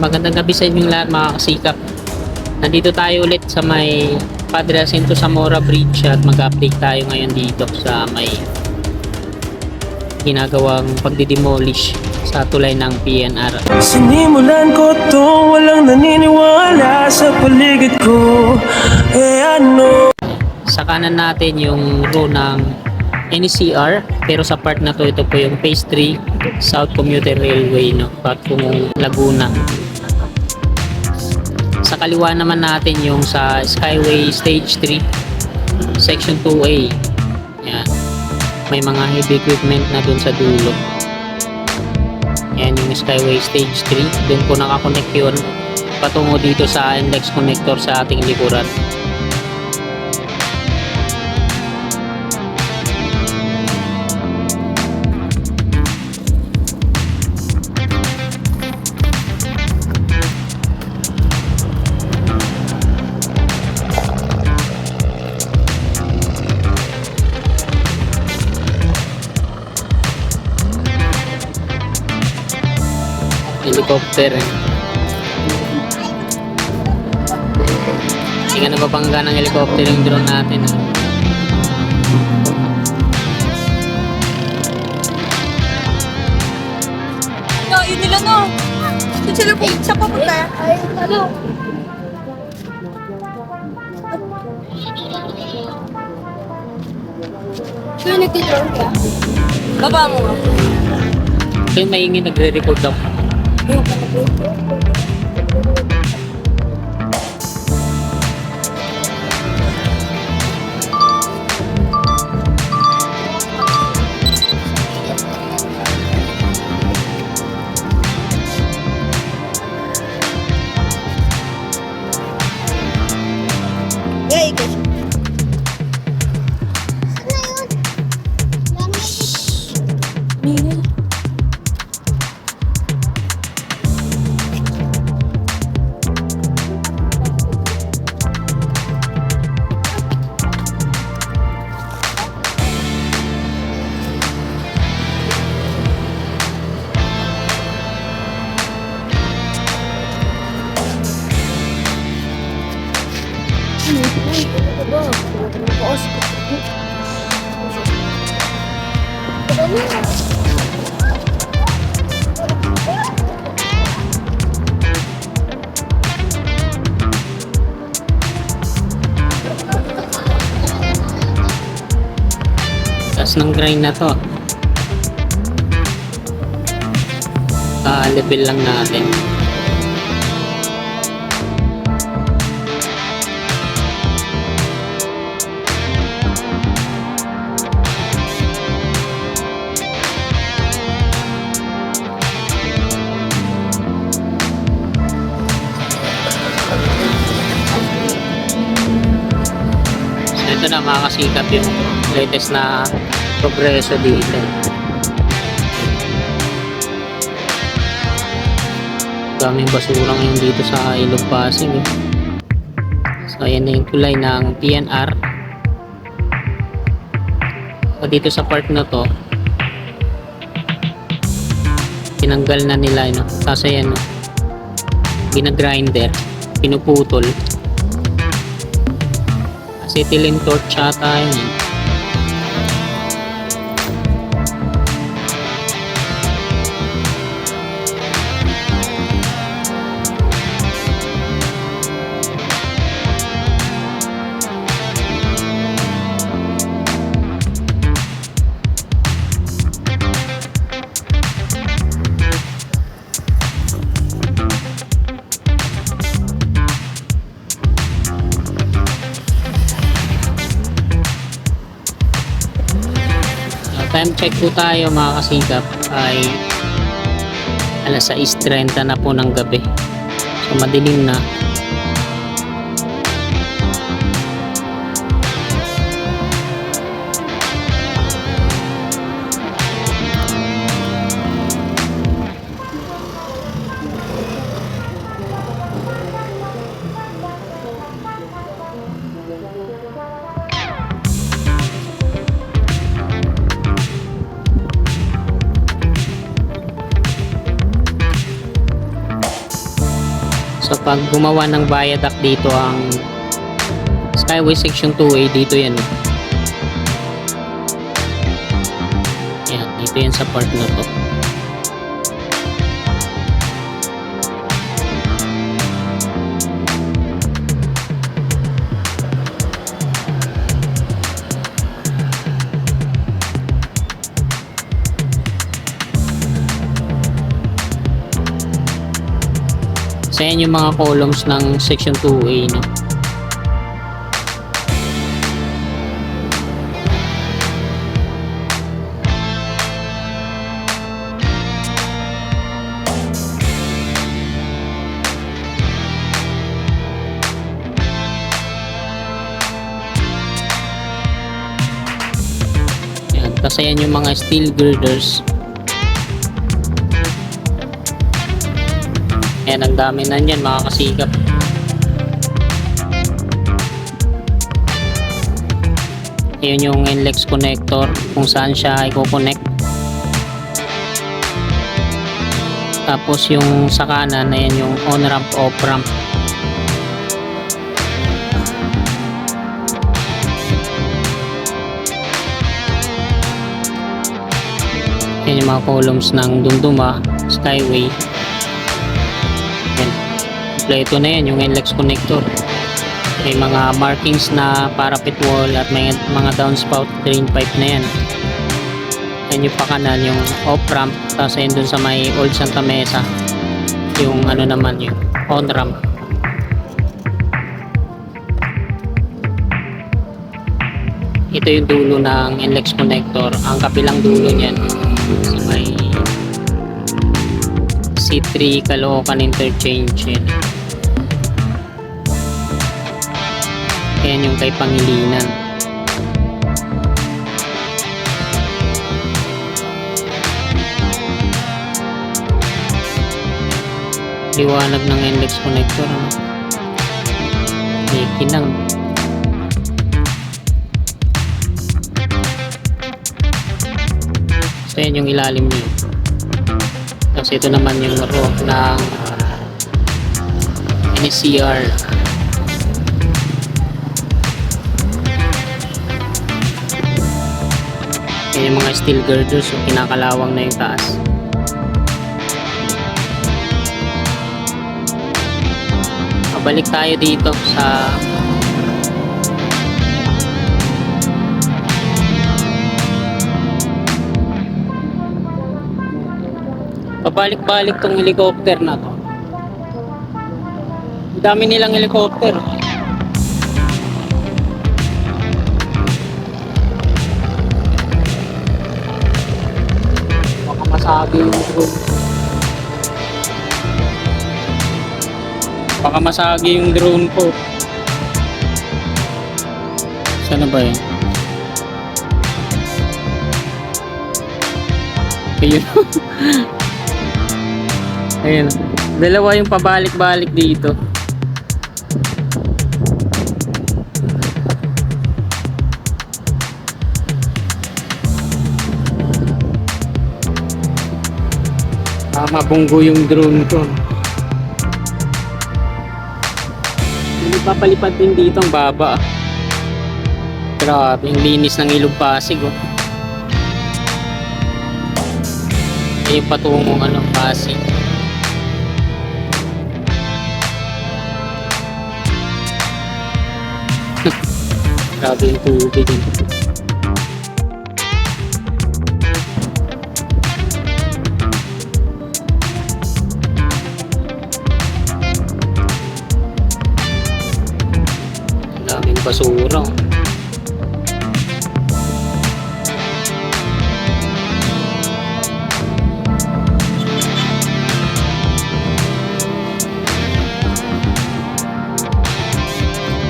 magandang gabi sa inyong lahat mga kasikap. Nandito tayo ulit sa may Padre Jacinto Zamora Bridge at mag-update tayo ngayon dito sa may ginagawang pagdidemolish sa tulay ng PNR. Sinimulan ko to, walang naniniwala sa paligid ko. Ano? Sa kanan natin yung row ng NCR, pero sa part na to, ito po yung Phase 3 South Commuter Railway, no? Patungong Laguna. Sa kaliwa naman natin yung sa Skyway Stage 3 Section 2A. Yan. May mga heavy equipment na dun sa dulo. Yan yung Skyway Stage 3. Dun po nakakonect yun patungo dito sa index connector sa ating likuran. Helicopter eh. Hindi nga nababangga ng helicopter yung drone natin. No, yun nila no. Doon sila po sa papunta. Ay, ano? Sino nagtitrone ka? Baba mo. So yung maingin nagre-record ako. Hey, guys. Mira. Taas ng grind na to. Level lang natin. So ito na mga kasikap yung latest na progreso dito. Daming basura ngayon dito sa Ilog Pasig eh. So ayan na yung tulay ng PNR. So dito sa part na to, tinanggal na nila no? Kasi ayan no? Ginagrinder, pinuputol. Acetylene torch ata yun eh. Time check po tayo mga kasikap ay alas 6:30 na po ng gabi. So madilim na. pag gumawa ng viaduct dito ang Skyway Section 2A, dito yan. Yan, dito yan sa part na to. So yan yung mga columns ng Section 2A, no? Yan, tapos yan yung mga steel girders. Ayan, ang dami na yan, mga kasikap. Ayan yung NLEX connector kung saan siya i-connect. Tapos yung sa kanan, ayan yung on-ramp, off-ramp. Ayan yung mga columns ng Dunduma Skyway. Ito na yan, yung NLEX connector. May mga markings na parapet wall at may mga downspout drain pipe na yan. Yan yung pakanan, yung off-ramp. Tapos yan dun sa may Old Santa Mesa, yung ano naman, yung on-ramp. Ito yung dulo ng NLEX connector. Ang kabilang dulo niyan sa may C3 Caloocan Interchange. Yan. Ayan yung kay Pangilinan. Liwanag ng NLEX connector, ano? Kinang. So yan yung ilalim niyo. Tapos ito naman yung row ng NSCR. Yan yung mga steel girders, so kinakalawang na yung taas. Pabalik tayo dito sa pabalik-balik tong helicopter na to. Ang dami nilang helicopter. Masagi yung drone. Baka masagi yung drone ko. Sana ba yun? Ayun. Ayun. Dalawa yung pabalik-balik dito. Mabunggo yung drone ko. Hindi papalipad din dito ang baba. Grabe, yung linis ng Ilog Pasig, oh. Yung patungong ano, Pasig. Grabe yung tubig. Daming basura.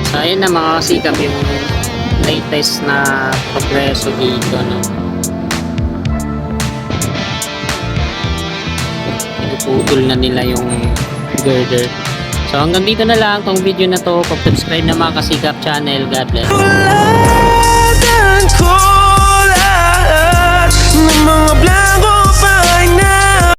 So ayun na mga kasikap yung latest na progreso dito, no? Pinuputol na nila yung girder. So hanggang dito na lang tong video na to. Pag-subscribe na mga kasikap channel. God bless.